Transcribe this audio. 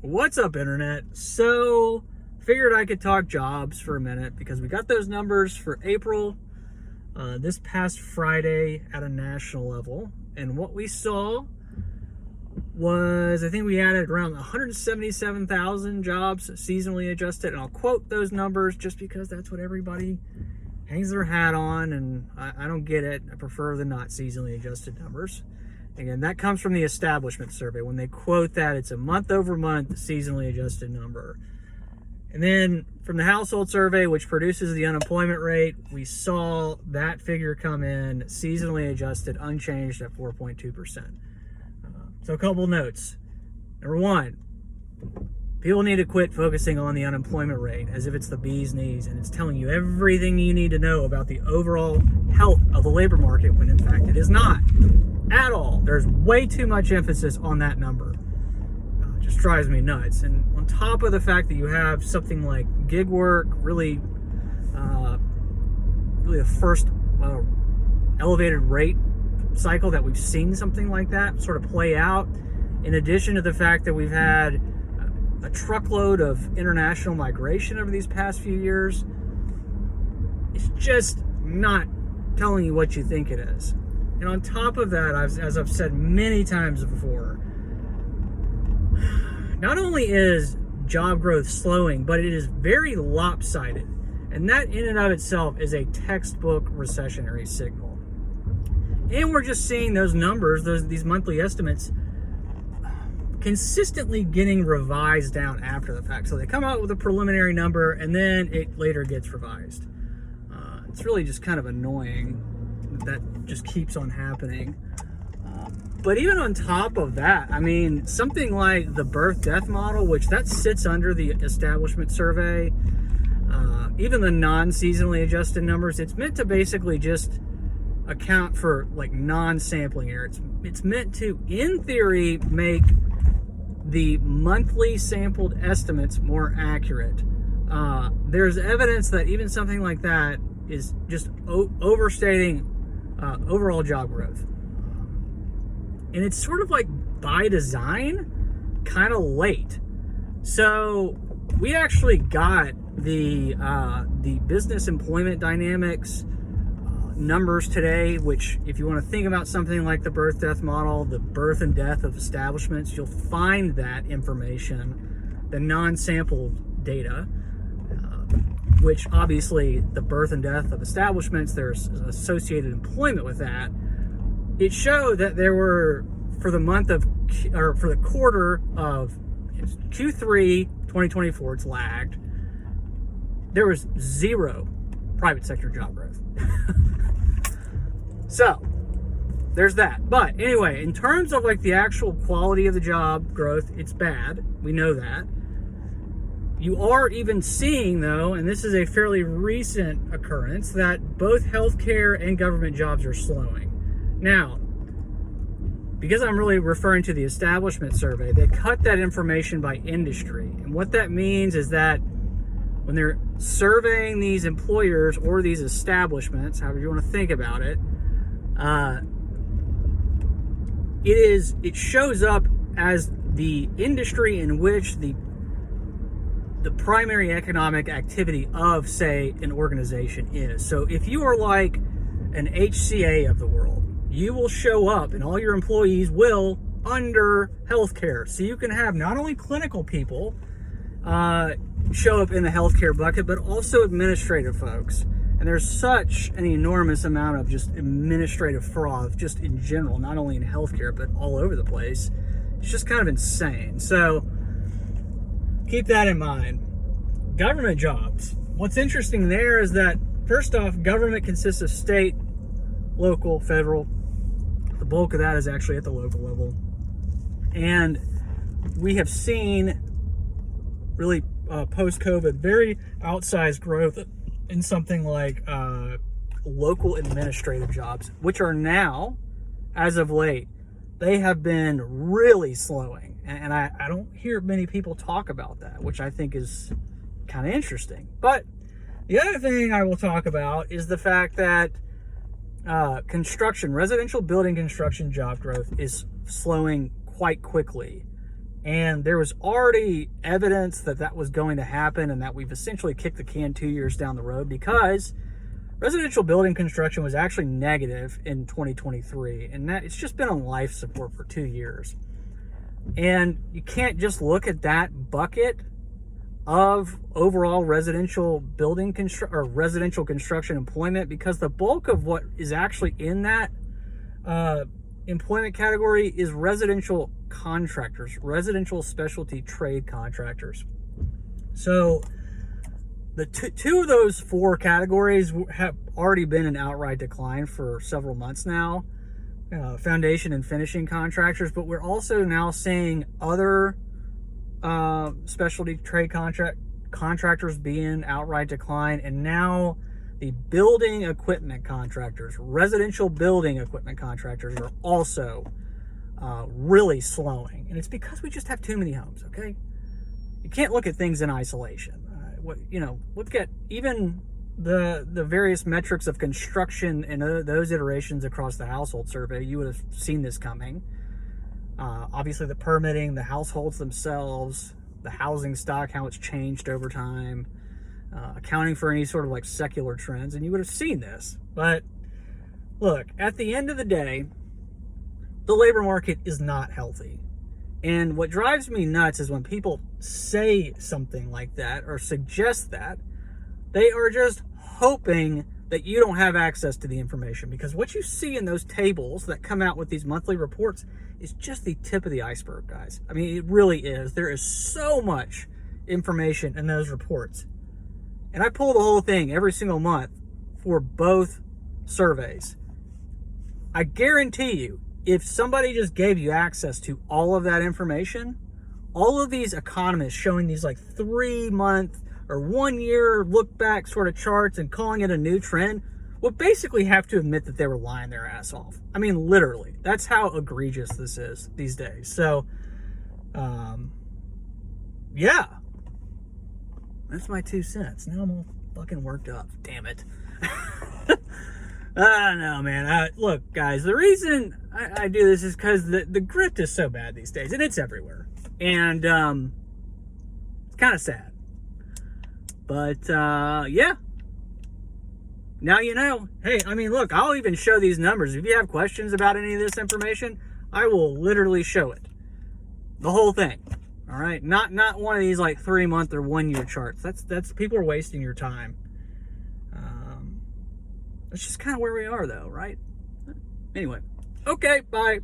What's up, internet? So, figured I could talk jobs for a minute because we got those numbers for April this past Friday at a national level. And what we saw was, I think we added around 177,000 jobs seasonally adjusted. And I'll quote those numbers just because that's what everybody hangs their hat on. And I don't get it. I prefer the not seasonally adjusted numbers. Again, that comes from the establishment survey. When they quote that, it's a month-over-month seasonally adjusted number. And then from the household survey, which produces the unemployment rate, we saw that figure come in seasonally adjusted, unchanged at 4.2%. So a couple notes. Number one, people need to quit focusing on the unemployment rate as if it's the bee's knees and it's telling you everything you need to know about the overall health of the labor market, when in fact it is not. At all. There's way too much emphasis on that number. It just drives me nuts. And on top of the fact that you have something like gig work, really the first elevated rate cycle that we've seen something like that sort of play out, in addition to the fact that we've had a truckload of international migration over these past few years, it's just not telling you what you think it is. And on top of that, as I've said many times before, not only is job growth slowing, but it is very lopsided. And that in and of itself is a textbook recessionary signal. And we're just seeing those numbers, these monthly estimates, consistently getting revised down after the fact. So they come out with a preliminary number and then it later gets revised. It's really just kind of annoying that just keeps on happening. But even on top of that, I mean, something like the birth-death model, which that sits under the establishment survey, even the non-seasonally adjusted numbers, it's meant to basically just account for like non-sampling error. It's meant to, in theory, make the monthly sampled estimates more accurate. There's evidence that even something like that is just overstating overall job growth. And it's sort of like by design, kind of late. So we actually got the business employment dynamics numbers today, which if you want to think about something like the birth-death model, the birth and death of establishments, you'll find that information, the non-sampled data, which obviously the birth and death of establishments, there's associated employment with that. It showed that there were, for the quarter of Q3 2024, it's lagged, there was zero private sector job growth. So there's that. But anyway, in terms of like the actual quality of the job growth, it's bad. We know that. You are even seeing, though, and this is a fairly recent occurrence, that both healthcare and government jobs are slowing. Now, because I'm really referring to the establishment survey, they cut that information by industry. And what that means is that when they're surveying these employers or these establishments, however you want to think about it, it shows up as the industry in which the primary economic activity of, say, an organization is. So if you are like an HCA of the world, you will show up and all your employees will under healthcare. So you can have not only clinical people show up in the healthcare bucket, but also administrative folks. And there's such an enormous amount of just administrative fraud just in general, not only in healthcare, but all over the place. It's just kind of insane. So keep that in mind. Government jobs. What's interesting there is that, first off, government consists of state, local, federal. The bulk of that is actually at the local level. And we have seen really post-COVID very outsized growth in something like local administrative jobs, which are now, as of late, they have been really slowing. And I don't hear many people talk about that, which I think is kind of interesting. But the other thing I will talk about is the fact that residential building construction job growth is slowing quite quickly. And there was already evidence that that was going to happen, and that we've essentially kicked the can 2 years down the road, because residential building construction was actually negative in 2023, and that it's just been on life support for 2 years. And you can't just look at that bucket of overall residential residential construction employment, because the bulk of what is actually in that employment category is residential contractors, residential specialty trade contractors. So the two of those 4 categories have already been in outright decline for several months now. Foundation and finishing contractors, but we're also now seeing other specialty trade contractors be in outright decline, and now the building equipment contractors, residential building equipment contractors, are also really slowing. And it's because we just have too many homes, okay? You can't look at things in isolation. Look at even the various metrics of construction and those iterations across the household survey. You would have seen this coming. Obviously, the permitting, the households themselves, the housing stock, how it's changed over time, accounting for any sort of like secular trends, and you would have seen this. But look, at the end of the day, the labor market is not healthy. And what drives me nuts is when people say something like that or suggest that, they are just hoping that you don't have access to the information, because what you see in those tables that come out with these monthly reports is just the tip of the iceberg, guys. I mean, it really is. There is so much information in those reports. And I pull the whole thing every single month for both surveys. I guarantee you, if somebody just gave you access to all of that information, all of these economists showing these like 3-month or 1 year look back sort of charts and calling it a new trend would basically have to admit that they were lying their ass off. I mean, literally. That's how egregious this is these days. So, yeah. That's my 2 cents. Now I'm all fucking worked up. Damn it. I don't know, man. Look, guys, the reason I do this is because the grift is so bad these days, and it's everywhere. And it's kind of sad. But, yeah. Now you know. Hey, I mean, look, I'll even show these numbers. If you have questions about any of this information, I will literally show it. The whole thing. All right? Not one of these, like, 3-month or 1 year charts. That's people are wasting your time. That's just kind of where we are, though, right? Anyway. Okay, bye.